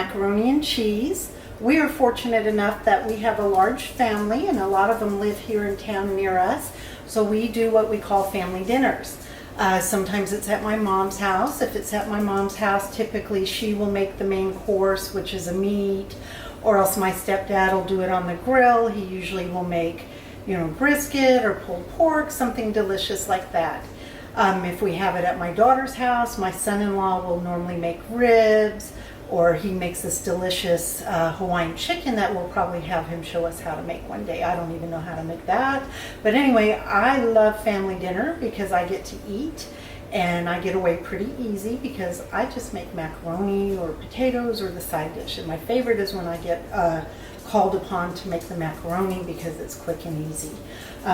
macaroni and cheese. We are fortunate enough that we have a large family, and a lot of them live here in town near us. So we do what we call family dinners. Sometimes it's at my mom's house. If it's at my mom's house, typically she will make the main course, which is a meat, or else my stepdad will do it on the grill. He usually will make, brisket or pulled pork, something delicious like that. If we have it at my daughter's house, my son-in-law will normally make ribs, or he makes this delicious Hawaiian chicken that we'll probably have him show us how to make one day. I don't even know how to make that. But anyway, I love family dinner because I get to eat and I get away pretty easy because I just make macaroni or potatoes or the side dish. And my favorite is when I get called upon to make the macaroni because it's quick and easy.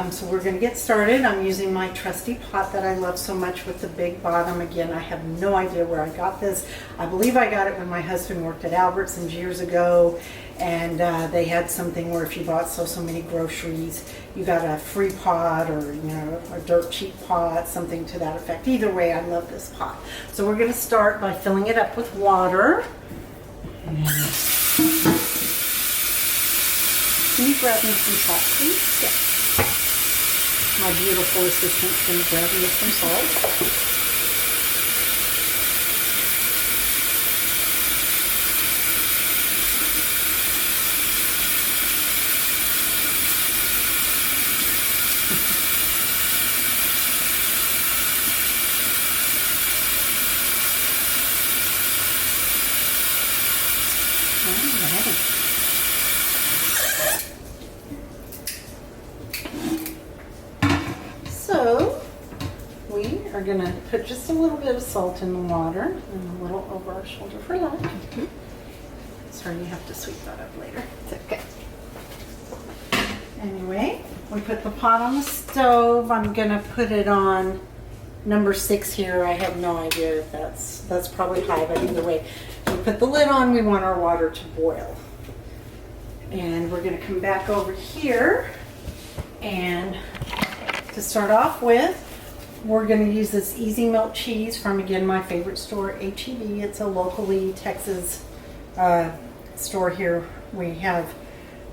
So we're going to get started. I'm using my trusty pot that I love so much with the big bottom. Again, I have no idea where I got this. I believe I got it when my husband worked at Albertsons years ago, and they had something where if you bought so many groceries, you got a free pot or a dirt cheap pot, something to that effect. Either way, I love this pot. So we're going to start by filling it up with water. Can you grab me some salt, please? Yeah. My beautiful assistant's going to grab me some salt. So we are going to put just a little bit of salt in the water and a little over our shoulder for luck. Sorry, you have to sweep that up later. It's okay. Anyway, we put the pot on the stove. I'm going to put it on number 6 here. I have no idea if that's probably high, but either way, we put the lid on. We want our water to boil. And we're going to come back over here, and to start off with, we're going to use this Easy Melt cheese from, again, my favorite store, H-E-B. It's a locally Texas store here. We have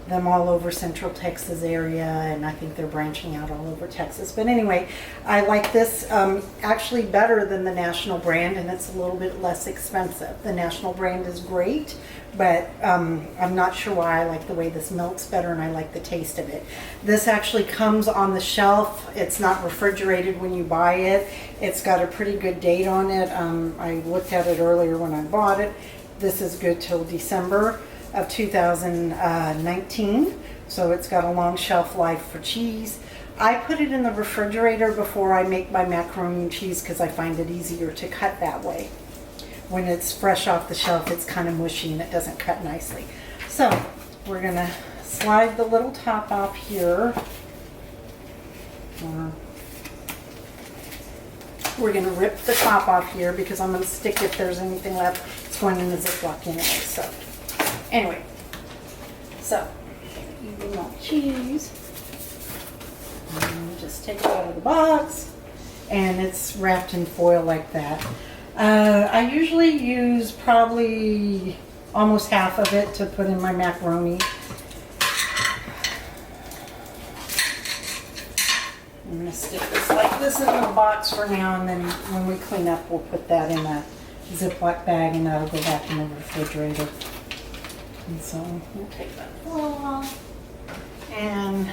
them all over Central Texas area, and I think they're branching out all over Texas. But anyway, I like this actually better than the national brand, and it's a little bit less expensive. The national brand is great, but I'm not sure why I like the way this melts better, and I like the taste of it. This actually comes on the shelf. It's not refrigerated when you buy it. It's got a pretty good date on it. I looked at it earlier when I bought it. This is good till December of 2019, so it's got a long shelf life for cheese. I put it in the refrigerator before I make my macaroni and cheese because I find it easier to cut that way. When it's fresh off the shelf, it's kind of mushy and it doesn't cut nicely. So we're gonna slide the little top off here. We're gonna rip the top off here because I'm gonna stick, if there's anything left, it's going in the Ziploc anyway. So anyway, so Easy Melt cheese. And just take it out of the box, and it's wrapped in foil like that. I usually use probably almost half of it to put in my macaroni. I'm going to stick this like this in the box for now, and then when we clean up, we'll put that in a Ziploc bag, and that'll go back in the refrigerator. And so we'll take that foil off, and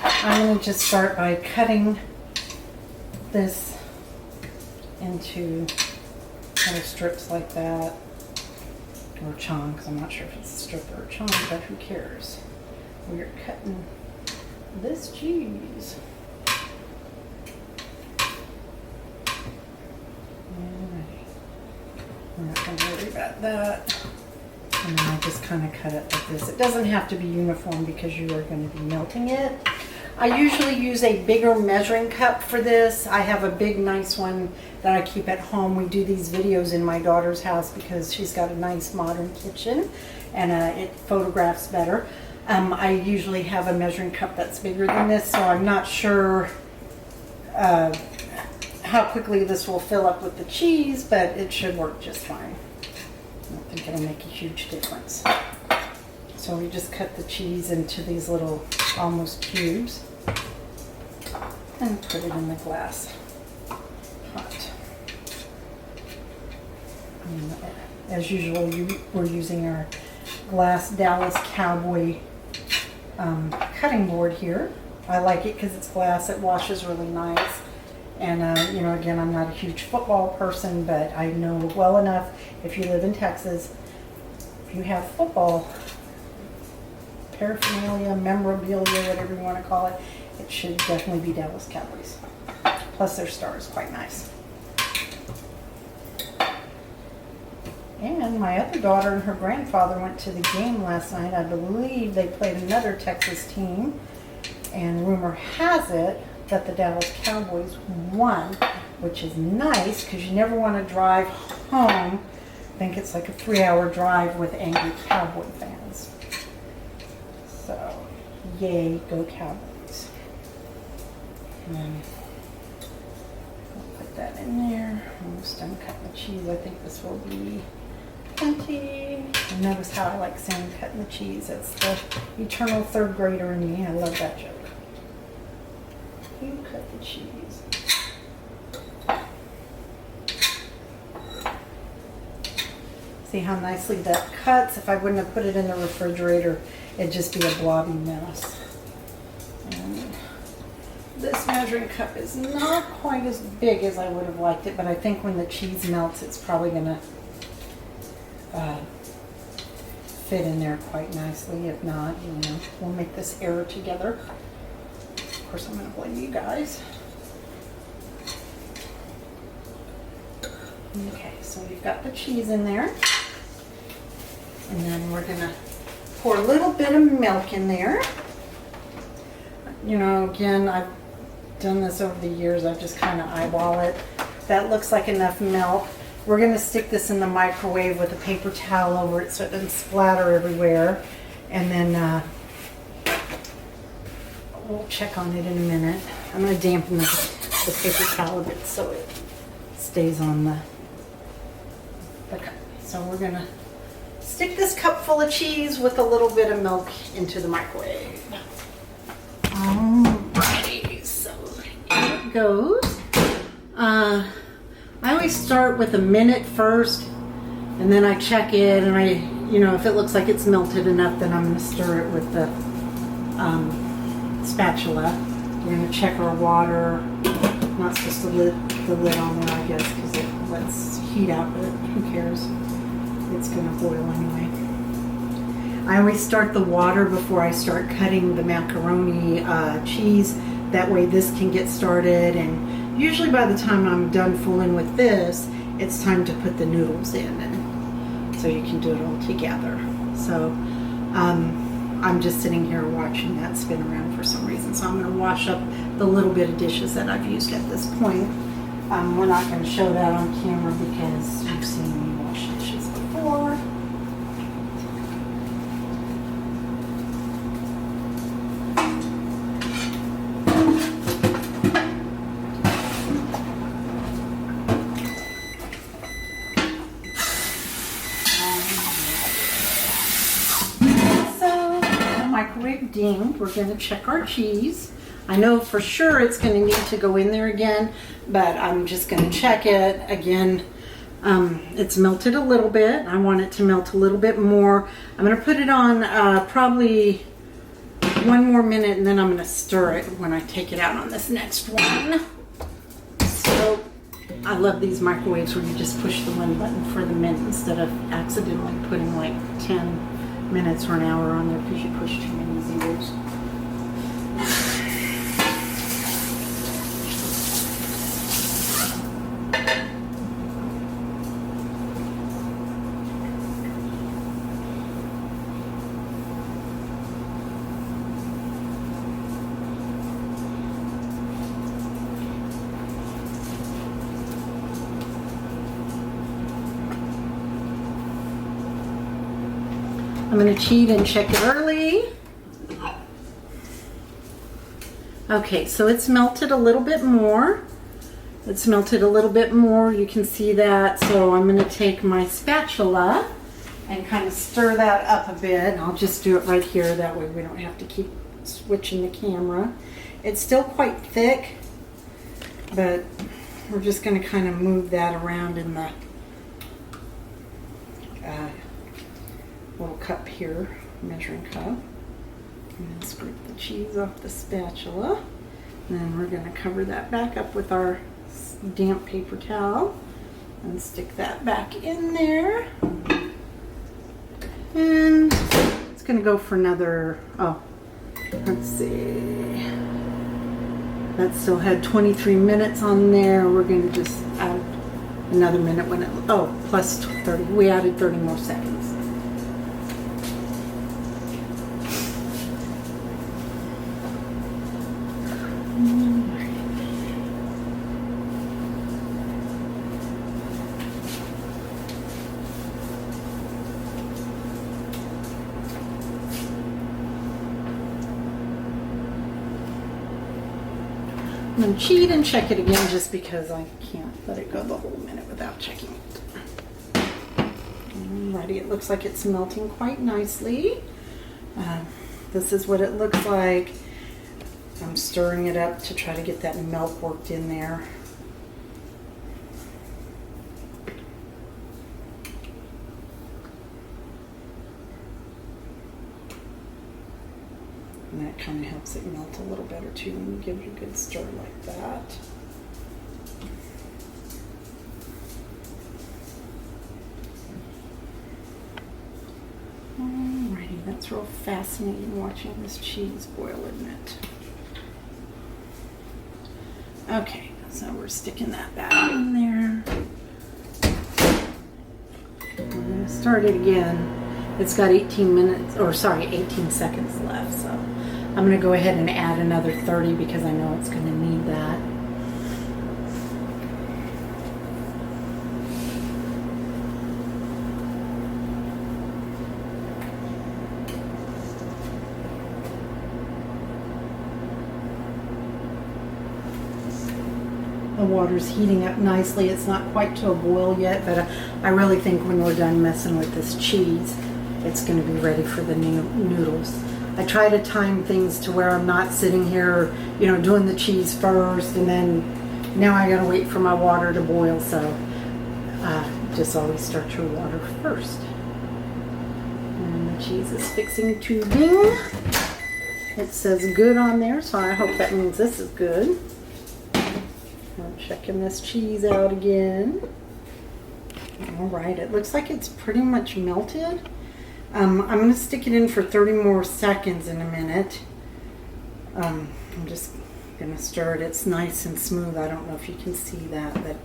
I'm going to just start by cutting this into kind of strips like that, or chunks. I'm not sure if it's a strip or a chunk, but who cares? We're cutting this cheese. Alright. We're not going to worry about that. And then I just kind of cut it like this. It doesn't have to be uniform because you are going to be melting it. I usually use a bigger measuring cup for this. I have a big nice one that I keep at home. We do these videos in my daughter's house because she's got a nice modern kitchen, and it photographs better. I usually have a measuring cup that's bigger than this, so I'm not sure how quickly this will fill up with the cheese, but it should work just fine. I think it'll make a huge difference. So we just cut the cheese into these little almost cubes and put it in the glass pot. And as usual, we're using our glass Dallas Cowboy cutting board here. I like it because it's glass, it washes really nice. And you know, again, I'm not a huge football person, but I know well enough, if you live in Texas, if you have football paraphernalia, memorabilia, whatever you want to call it, it should definitely be Dallas Cowboys. Plus their star is quite nice. And my other daughter and her grandfather went to the game last night. I believe they played another Texas team. And rumor has it that the Dallas Cowboys won, which is nice because you never want to drive home. I think it's like a 3-hour drive with angry Cowboy fans. So, yay, go Cowboys. And then I'll put that in there. Almost done cutting the cheese. I think this will be plenty. And notice how I like saying cutting the cheese. It's the eternal third grader in me. I love that joke. You cut the cheese. See how nicely that cuts? If I wouldn't have put it in the refrigerator, it'd just be a blobby mess. And this measuring cup is not quite as big as I would have liked it, but I think when the cheese melts, it's probably gonna fit in there quite nicely. If not, you know, we'll make this error together. Of course, I'm going to blame you guys. Okay, so we've got the cheese in there. And then we're going to pour a little bit of milk in there. You know, again, I've done this over the years. I just kind of eyeball it. That looks like enough milk. We're going to stick this in the microwave with a paper towel over it so it doesn't splatter everywhere. And then we'll check on it in a minute. I'm going to dampen the paper towel a bit so it stays on the cup. So we're going to stick this cup full of cheese with a little bit of milk into the microwave. Alrighty, so here it goes. I always start with a minute first, and then I check it, and you know, if it looks like it's melted enough, then I'm going to stir it with the spatula. We're going to check our water. Not supposed to lid the lid on there, I guess, because it lets heat out, but who cares? It's going to boil anyway. I always start the water before I start cutting the macaroni cheese. That way this can get started, and usually by the time I'm done fooling with this, it's time to put the noodles in, and so you can do it all together. So I'm just sitting here watching that spin around for some reason. So I'm going to wash up the little bit of dishes that I've used at this point. We're not going to show that on camera because you've seen me wash dishes before. Microwave dinged. We're going to check our cheese. I know for sure it's going to need to go in there again, but I'm just going to check it again. It's melted a little bit. I want it to melt a little bit more. I'm going to put it on probably 1 more minute, and then I'm going to stir it when I take it out on this next one. So I love these microwaves where you just push the 1 button for the minute instead of accidentally putting like 10 minutes or an hour on there because you push too many zeros. I'm going to cheat and check it early. Okay, so it's melted a little bit more. It's melted a little bit more. You can see that. So I'm going to take my spatula and kind of stir that up a bit. And I'll just do it right here. That way we don't have to keep switching the camera. It's still quite thick, but we're just going to kind of move that around in the little cup here, measuring cup. And then scrape the cheese off the spatula. And then we're going to cover that back up with our damp paper towel and stick that back in there. And it's going to go for another, let's see. That still had 23 minutes on there. We're going to just add another minute when it, plus 30. We added 30 more seconds. I'm going to cheat and check it again just because I can't let it go the whole minute without checking it. Alrighty, it looks like it's melting quite nicely. This is what it looks like. I'm stirring it up to try to get that melt worked in there. And that kind of helps it melt a little better too when you give it a good stir like that. Alrighty, that's real fascinating watching this cheese boil, isn't it? Okay, so we're sticking that back in there. I'm going to start it again. It's got 18 seconds left, so I'm going to go ahead and add another 30 because I know it's going to need that. The water's heating up nicely. It's not quite to a boil yet, but I really think when we're done messing with this cheese, it's going to be ready for the noodles. I try to time things to where I'm not sitting here, doing the cheese first, and then now I got to wait for my water to boil. So just always start your water first. And the cheese is fixing tubing. It says good on there, so I hope that means this is good. I'm checking this cheese out again. All right, it looks like it's pretty much melted. I'm going to stick it in for 30 more seconds in a minute. I'm just going to stir it. It's nice and smooth. I don't know if you can see that, but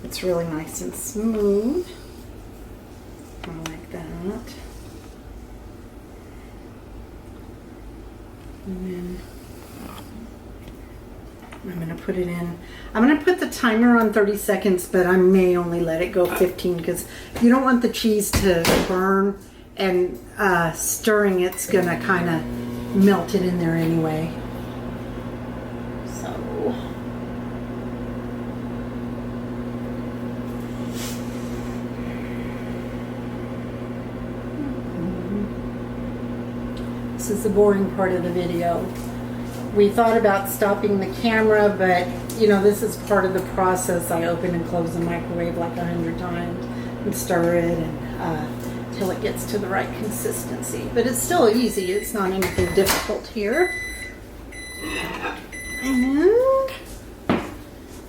it's really nice and smooth. I like that. And then I'm going to put it in. I'm going to put the timer on 30 seconds, but I may only let it go 15 because you don't want the cheese to burn, and stirring it's going to kind of melt it in there anyway. So this is the boring part of the video. We thought about stopping the camera, but this is part of the process. I open and close the microwave like 100 times and stir it until it gets to the right consistency. But it's still easy. It's not anything difficult here. And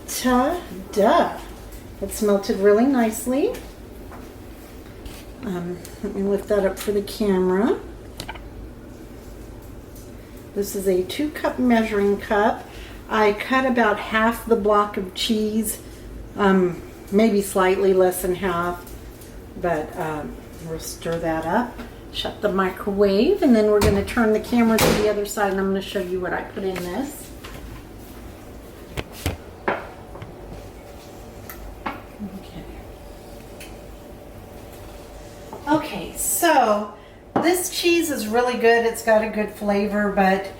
ta-da! It's melted really nicely. Let me lift that up for the camera. This is a 2-cup measuring cup. I cut about half the block of cheese, maybe slightly less than half, but we'll stir that up, shut the microwave, and then we're going to turn the camera to the other side, and I'm going to show you what I put in this. Okay, so this cheese is really good. It's got a good flavor, but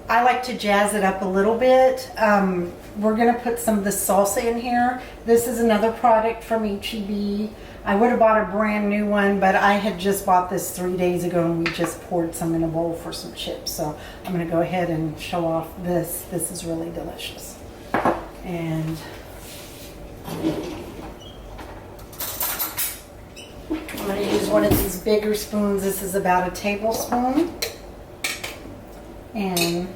I like to jazz it up a little bit. We're gonna put some of the salsa in here. This is another product from HEB. I would have bought a brand new one, but I had just bought this 3 days ago and we just poured some in a bowl for some chips. So I'm gonna go ahead and show off this. This is really delicious. And I'm gonna use one of these bigger spoons. This is about a tablespoon. And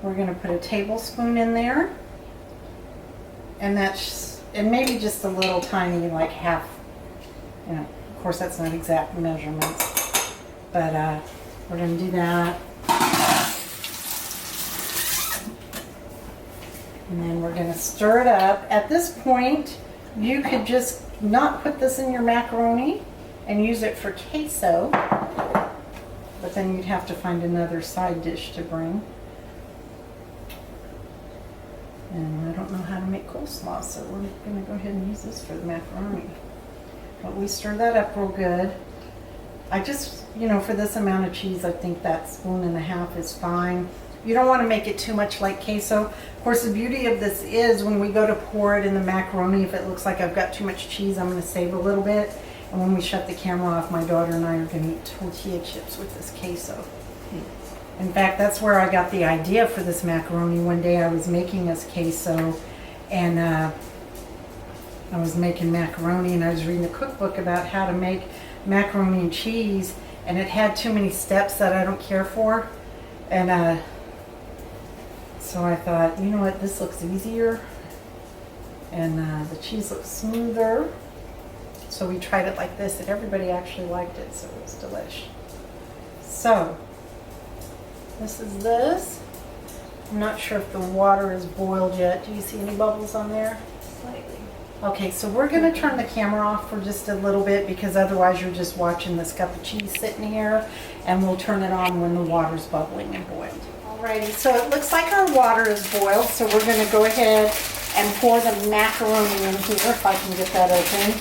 we're gonna put a tablespoon in there. And and maybe just a little tiny, like half, you know, of course that's not exact measurements, but we're gonna do that. And then we're gonna stir it up. At this point, you could just not put this in your macaroni and use it for queso, but then you'd have to find another side dish to bring. And I don't know how to make coleslaw, so we're gonna go ahead and use this for the macaroni. But we stir that up real good. I just, you know, for this amount of cheese, I think that spoon and a half is fine. You don't want to make it too much like queso. Of course, the beauty of this is when we go to pour it in the macaroni, if it looks like I've got too much cheese, I'm gonna save a little bit. And when we shut the camera off, my daughter and I are gonna eat tortilla chips with this queso. In fact, that's where I got the idea for this macaroni. One day I was making this queso and I was making macaroni and I was reading a cookbook about how to make macaroni and cheese, and it had too many steps that I don't care for. And so I thought, you know what, this looks easier and the cheese looks smoother. So we tried it like this and everybody actually liked it, so it was delish. So this is this. I'm not sure if the water is boiled yet. Do you see any bubbles on there? Slightly. Okay, so we're gonna turn the camera off for just a little bit because otherwise you're just watching this cup of cheese sitting here, and we'll turn it on when the water's bubbling and boiled. Alrighty, so it looks like our water is boiled, so we're gonna go ahead and pour the macaroni in here, if I can get that open.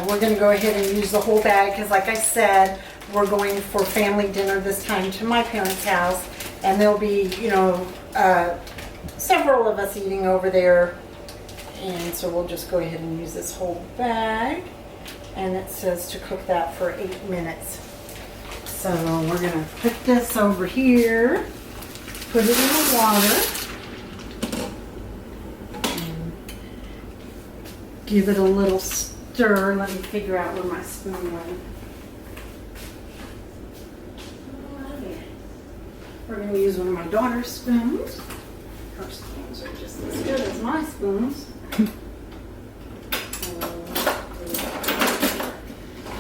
We're gonna go ahead and use the whole bag because like I said, we're going for family dinner this time to my parents' house, and there'll be, you know, several of us eating over there, and so we'll just go ahead and use this whole bag, and it says to cook that for 8 minutes. So we're gonna put this over here, put it in the water, and give it a little stir. Let me figure out where my spoon went. We're going to use one of my daughter's spoons. Her spoons are just as good as my spoons.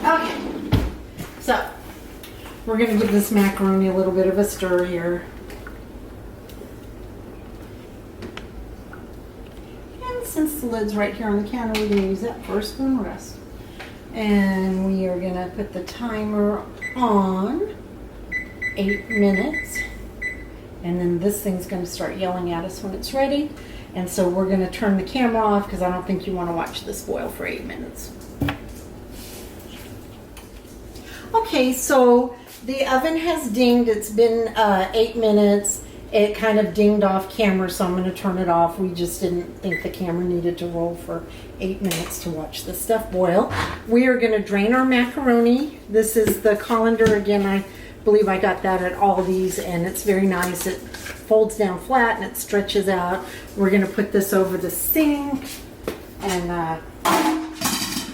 Okay, so we're going to give this macaroni a little bit of a stir here. And since the lid's right here on the counter, we're going to use that for a spoon rest. And we are going to put the timer on 8 minutes. And then this thing's going to start yelling at us when it's ready. And so we're going to turn the camera off because I don't think you want to watch this boil for 8 minutes. Okay, so the oven has dinged. It's been 8 minutes. It kind of dinged off camera, so I'm going to turn it off. We just didn't think the camera needed to roll for 8 minutes to watch this stuff boil. We are going to drain our macaroni. This is the colander. Again, I believe I got that at Aldi's, and it's very nice. It folds down flat and it stretches out. We're going to put this over the sink and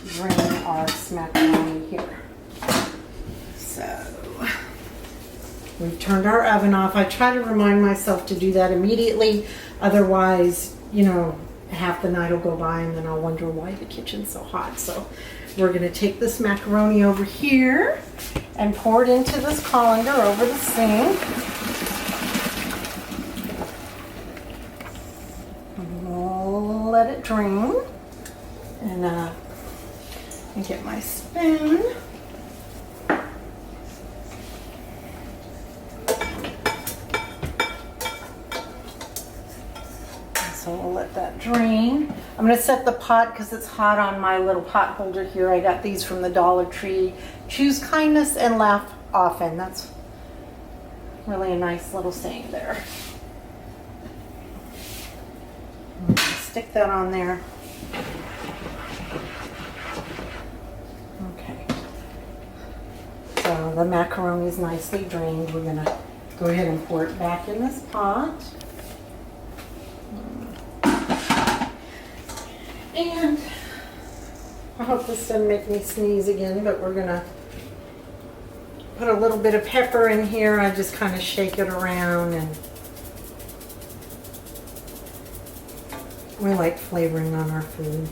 drain our macaroni here. So we've turned our oven off. I try to remind myself to do that immediately, otherwise, you know, half the night will go by and then I'll wonder why the kitchen's so hot. So we're going to take this macaroni over here and pour it into this colander over the sink. And we'll let it drain. And get my spoon. So we'll let that drain. I'm going to set the pot because it's hot on my little pot holder here. I got these from the Dollar Tree. Choose kindness and laugh often. That's Really a nice little saying there. Stick that on there. Okay. So the macaroni is nicely drained. We're gonna go ahead and pour it back in this pot. And I hope this doesn't make me sneeze again, but we're gonna put a little bit of pepper in here. I just kind of shake it around, and we like flavoring on our food.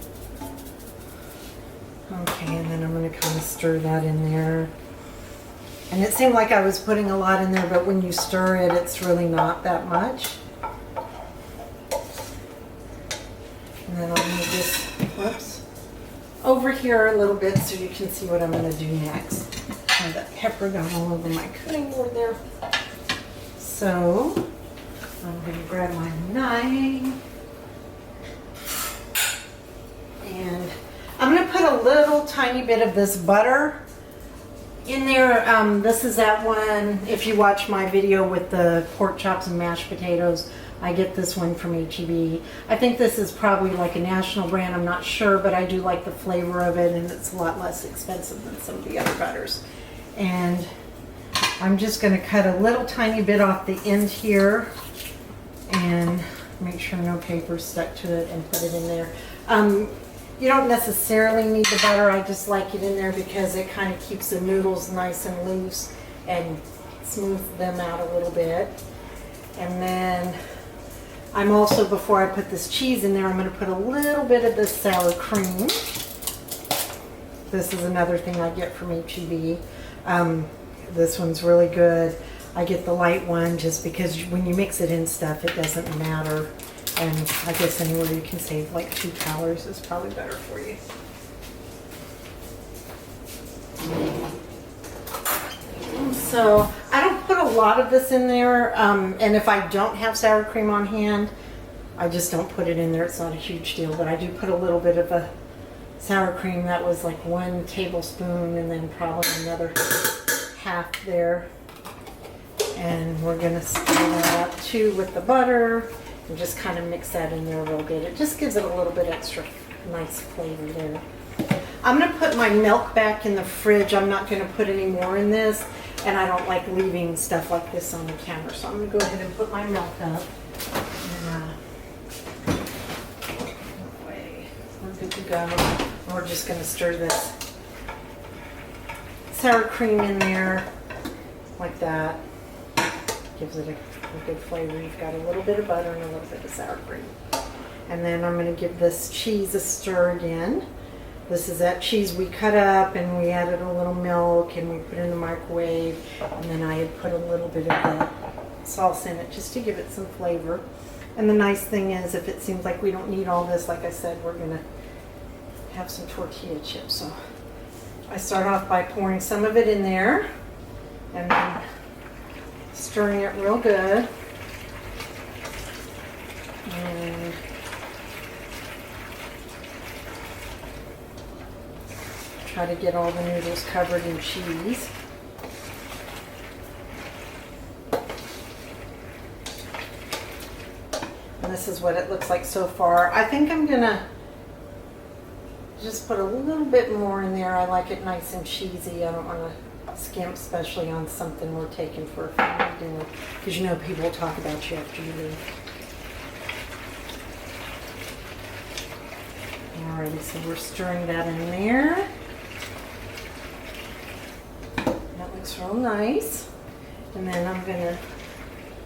Okay, and then I'm going to kind of stir that in there. And it seemed like I was putting a lot in there, but when you stir it, it's really not that much. And then I'll move this, whoops, over here a little bit so you can see what I'm going to do next. Oh, that pepper got all over my cutting board there. So I'm going to grab my knife. And I'm going to put a little tiny bit of this butter in there. This is that one, if you watch my video with the pork chops and mashed potatoes, I get this one from H-E-B. I think this is probably like a national brand, I'm not sure, but I do like the flavor of it, and it's a lot less expensive than some of the other butters. And I'm just going to cut a little tiny bit off the end here and make sure no paper's stuck to it and put it in there. You don't necessarily need the butter, I just like it in there because it kind of keeps the noodles nice and loose and smooths them out a little bit. And then I'm also, before I put this cheese in there, I'm going to put a little bit of this sour cream. This is another thing I get from H-E-B. This one's really good. I get the light one just because when you mix it in stuff, it doesn't matter. And I guess anywhere you can save like 2 calories is probably better for you. So I don't put a lot of this in there, and if I don't have sour cream on hand, I just don't put it in there. It's not a huge deal, but I do put a little bit of a sour cream. That was like 1 tablespoon, and then probably another half there. And we're gonna stir that up too with the butter. And just kind of mix that in there real good. It just gives it a little bit extra nice flavor there. I'm going to put my milk back in the fridge. I'm not going to put any more in this, and I don't like leaving stuff like this on the counter. So I'm going to go ahead and put my milk up. And, we're good to go. And we're just going to stir this sour cream in there like that. Gives it a good flavor. You've got a little bit of butter and a little bit of sour cream. And then I'm going to give this cheese a stir again. This is that cheese we cut up, and we added a little milk, and we put it in the microwave, and then I had put a little bit of the sauce in it just to give it some flavor. And the nice thing is, if it seems like we don't need all this, like I said, we're going to have some tortilla chips. So I start off by pouring some of it in there, and then stirring it real good. And try to get all the noodles covered in cheese. And this is what it looks like so far. I think I'm gonna just put a little bit more in there. I like it nice and cheesy. I don't want to skimp, especially on something we're taking for a family dinner, because you know people will talk about you after you leave. Alrighty, so we're stirring that in there. That looks real nice. And then I'm going to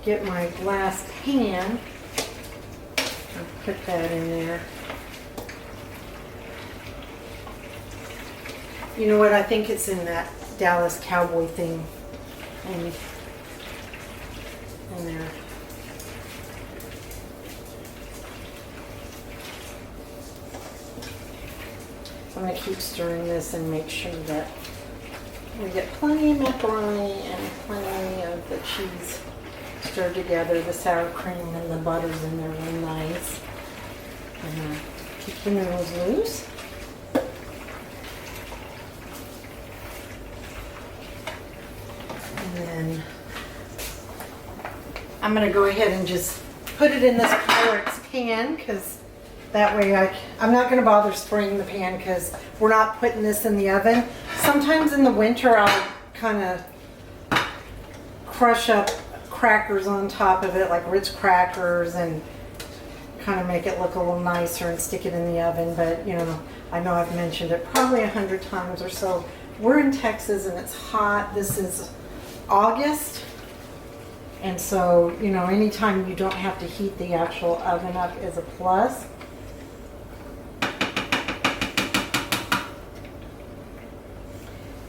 get my glass pan and put that in there. You know what? I think it's in that Dallas Cowboy thing in there. I'm going to keep stirring this and make sure that we get plenty of macaroni and plenty of the cheese stirred together. The sour cream and the butter's in there real nice. And keep the noodles loose. And then I'm going to go ahead and just put it in this Pyrex pan because that way I'm not going to bother spraying the pan because we're not putting this in the oven. Sometimes in the winter I'll kind of crush up crackers on top of it, like Ritz crackers, and kind of make it look a little nicer and stick it in the oven. But you know, I know I've mentioned it probably 100 times or so. We're in Texas and it's hot. This is August, and so you know, anytime you don't have to heat the actual oven up is a plus.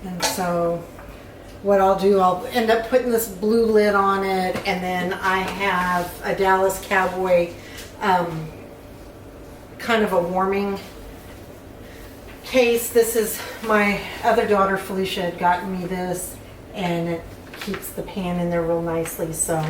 And so what I'll do, I'll end up putting this blue lid on it, and then I have a Dallas Cowboy kind of a warming case. This is my other daughter Felicia had gotten me this, and it keeps the pan in there real nicely. So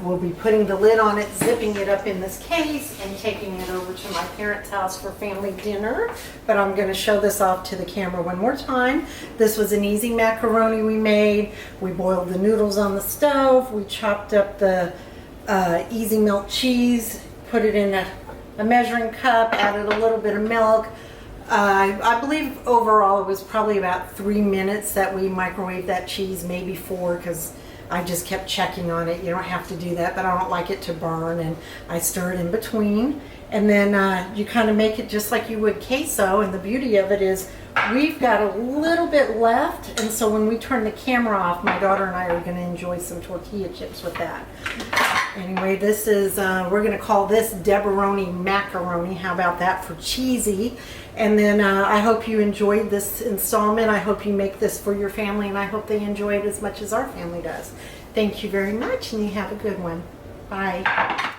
we'll be putting the lid on it, zipping it up in this case, and taking it over to my parents' house for family dinner. But I'm going to show this off to the camera one more time. This was an easy macaroni we made. We boiled the noodles on the stove. We chopped up the easy melt cheese, put it in a measuring cup, added a little bit of milk. I believe overall it was probably about 3 minutes that we microwaved that cheese, maybe 4, because I just kept checking on it. You don't have to do that, but I don't like it to burn, and I stir it in between. And then you kind of make it just like you would queso, and the beauty of it is we've got a little bit left, and so when we turn the camera off, my daughter and I are going to enjoy some tortilla chips with that. Anyway, this is, we're going to call this Deboroni macaroni. How about that for cheesy? And then I hope you enjoyed this installment. I hope you make this for your family, and I hope they enjoy it as much as our family does. Thank you very much, and you have a good one. Bye.